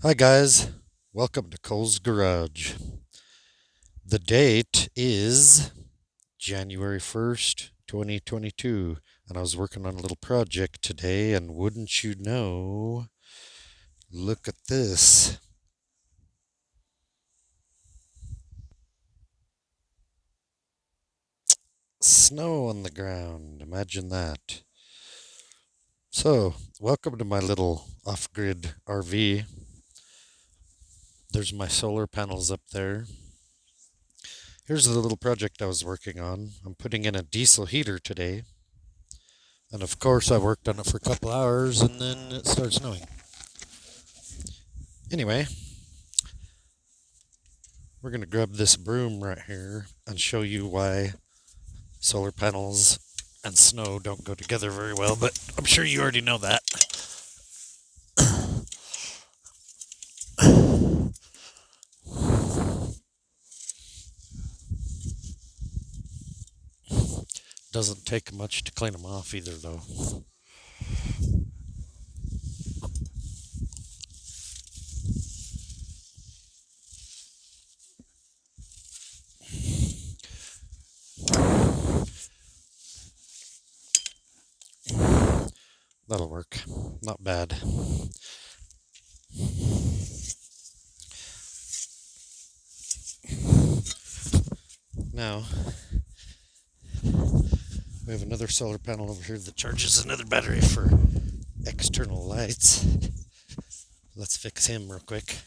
Hi, guys. Welcome to Cole's Garage. The date is January 1st, 2022, and I was working on a little project today, and wouldn't you know, look at this. Snow on the ground. Imagine that. So, welcome to my little off grid RV. There's my solar panels up there. Here's the little project I was working on. I'm putting in a diesel heater today. And of course, I worked on it for a couple hours and then it started snowing. Anyway, we're going to grab this broom right here and show you why solar panels and snow don't go together very well, but I'm sure you already know that. Doesn't take much to clean them off either, though. That'll work. Not bad. Now, we have another solar panel over here that charges another battery for external lights. Let's fix him real quick.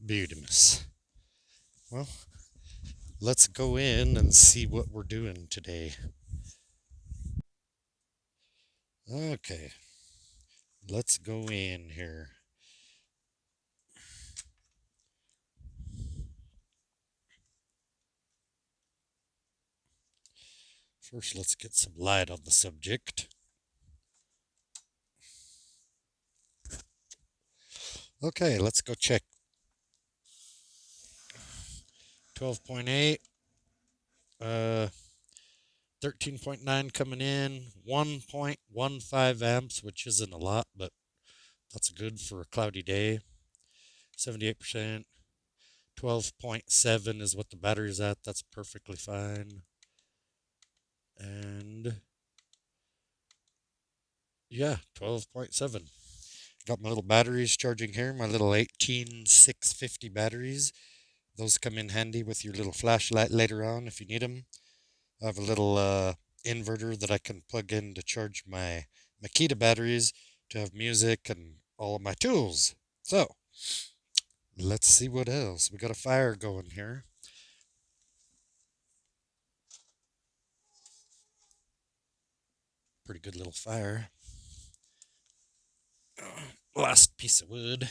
Beautimous. Well, let's go in and see what we're doing today. Okay, let's go in here. First, let's get some light on the subject. Okay, let's go check. 12.8, 13.9 coming in, 1.15 amps, which isn't a lot, but that's good for a cloudy day. 78%. 12.7 is what the battery's at. That's perfectly fine. And yeah, 12.7. Got my little batteries charging here, my little 18650 batteries. Those come in handy with your little flashlight later on if you need them. I have a little inverter that I can plug in to charge my Makita batteries to have music and all of my tools. So, let's see what else. We got a fire going here. Pretty good little fire. Last piece of wood.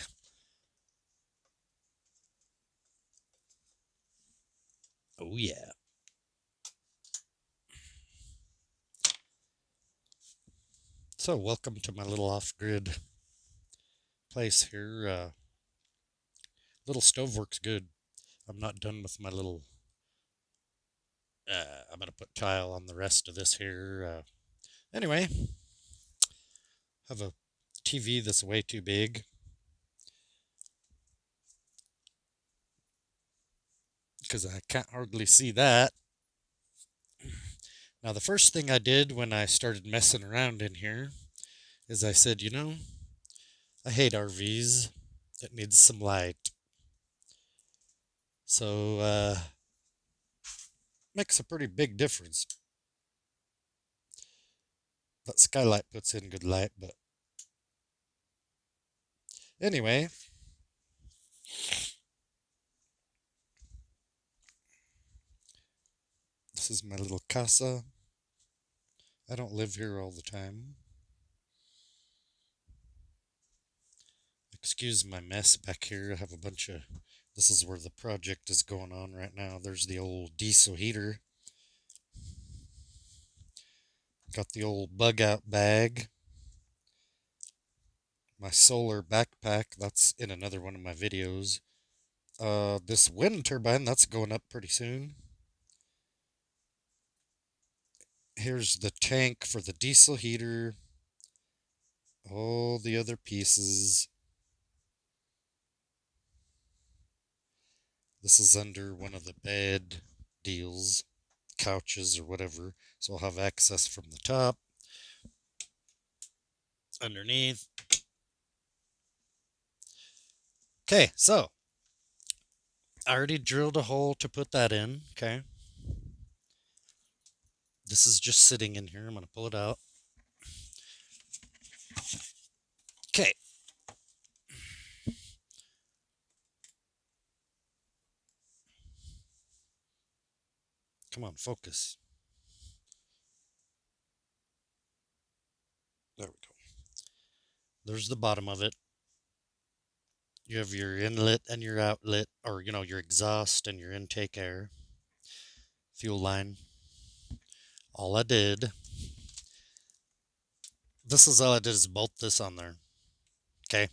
Oh, yeah. So, welcome to my little off grid place here. Little stove works good. I'm not done with my little. I'm going to put tile on the rest of this here. Anyway, have a TV that's way too big because I can't hardly see that. Now, the first thing I did when I started messing around in here is I said, I hate RVs. It needs some light. So, makes a pretty big difference. That skylight puts in good light, but anyway, this is my little casa. I don't live here all the time. Excuse my mess back here. I have a bunch of. This is where the project is going on right now. There's the old diesel heater. Got the old bug out bag. My solar backpack. That's in another one of my videos. This wind turbine, that's going up pretty soon. Here's the tank for the diesel heater. All the other pieces. This is under one of the bed deals, couches or whatever. So I'll have access from the top, underneath. Okay, so I already drilled a hole to put that in. Okay. This is just sitting in here. I'm going to pull it out. Okay. Come on, focus. There we go. There's the bottom of it. You have your inlet and your outlet, or, your exhaust and your intake air. Fuel line. All I did, all I did is bolt this on there. Okay.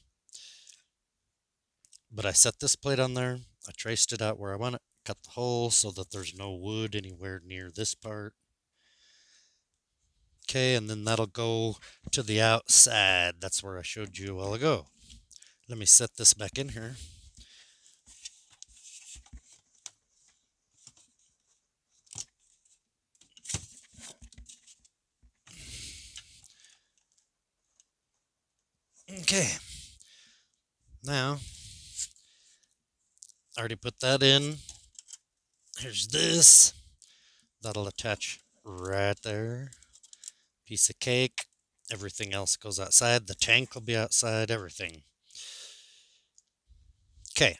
But I set this plate on there. I traced it out where I want it. Cut the hole so that there's no wood anywhere near this part. Okay, and then that'll go to the outside. That's where I showed you a while ago. Let me set this back in here. Okay. Now, I already put that in. Here's this. That'll attach right there. Piece of cake. Everything else goes outside. The tank will be outside. Everything. Okay.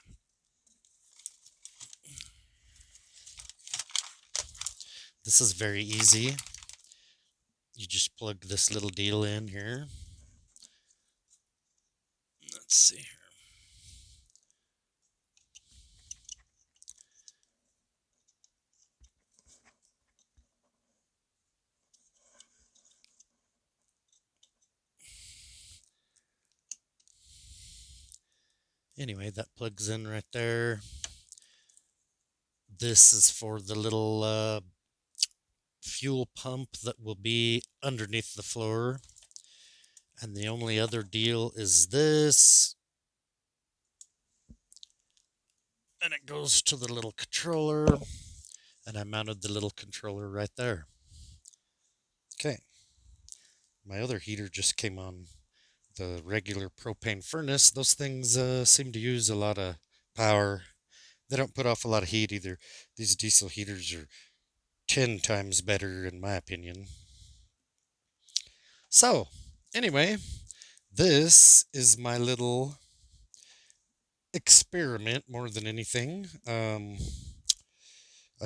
This is very easy. You just plug this little deal in here. Let's see here. Anyway, that plugs in right there. This is for the little fuel pump that will be underneath the floor. And the only other deal is this. And it goes to the little controller. And I mounted the little controller right there. Okay. My other heater just came on, the regular propane furnace. Those things seem to use a lot of power. They don't put off a lot of heat either. These diesel heaters are 10 times better in my opinion. So, anyway, this is my little experiment more than anything. I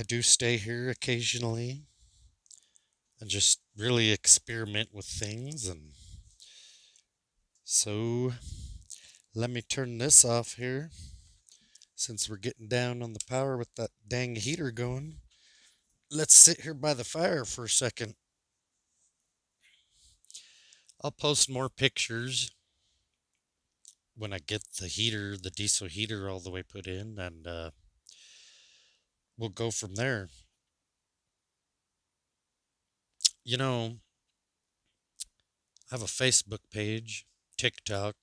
do stay here occasionally and just really experiment with things. And so let me turn this off here since we're getting down on the power with that dang heater going. Let's sit here by the fire for a second. I'll post more pictures when I get the heater, the diesel heater, all the way put in, and we'll go from there. I have a Facebook page, TikTok,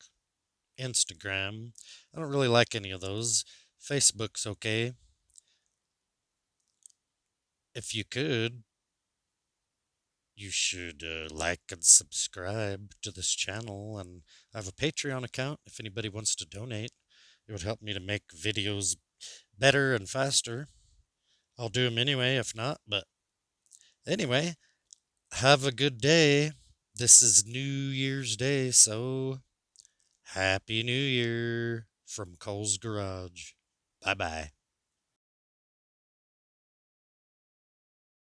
Instagram. I don't really like any of those. Facebook's okay. If you could, you should like and subscribe to this channel. And I have a Patreon account if anybody wants to donate. It would help me to make videos better and faster. I'll do them anyway, if not. But anyway, have a good day. This is New Year's Day, so Happy New Year from Cole's Garage. Bye-bye.